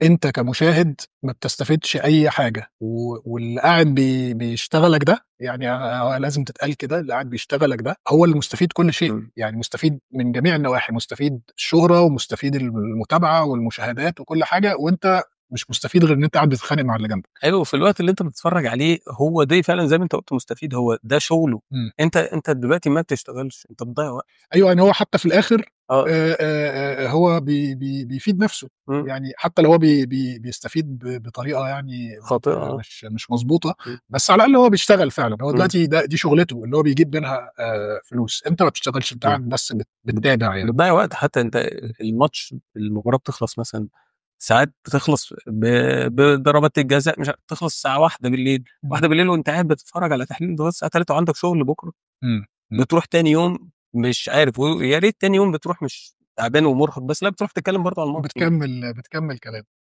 أنت كمشاهد ما بتستفيدش أي حاجة، واللي قاعد بيشتغلك ده يعني لازم تتقال كده، اللي قاعد بيشتغلك ده هو اللي مستفيد كل شيء، إمم. يعني مستفيد من جميع النواحي، مستفيد الشهرة ومستفيد المتابعة والمشاهدات وكل حاجة، وأنت مش مستفيد غير إن أنت قاعد بتتخانق مع اللي جنبك. أيوه، وفي الوقت اللي أنت بتتفرّج عليه هو ده فعلًا زي ما أنت قُلت مستفيد، هو ده شغله، إمم. أنت دلوقتي ما بتشتغلش، أنت بتضيّع وقت. أيوه، يعني هو حتى في الآخر آه. هو بيفيد نَفْسه، إمم. يعني حتى لو هو بيستفيد بطريقة يعني خاطئة آه. مش مضبوطة، إمم. بس على الأقل هو بيشتغل فعلًا، هو إمم. دلوقتي دي شُغلته اللي هو بيجيب منها فلوس، أنت ما بتشتغلش، أنت إمم. قاعد بس بت بتتابع يعني. بتضيّع وقت، حتى أنت الماتش المباراة بتخلص مثلًا ساعات بتخلص بضربات الجزاء مش تخلص الساعة 01:00 إمم. 01:00 وأنت قاعد بتتفرّج على تحليل لغاية الساعة 03:00 وعندك شغل بُكرة، إمم. إمم. بتروح تاني يوم مش عارف ويا ريت تاني يوم بتروح مش تعبان ومُرهق، بس لأ بتروح تتكلّم برضه على الماتش. بتكمّل كلام.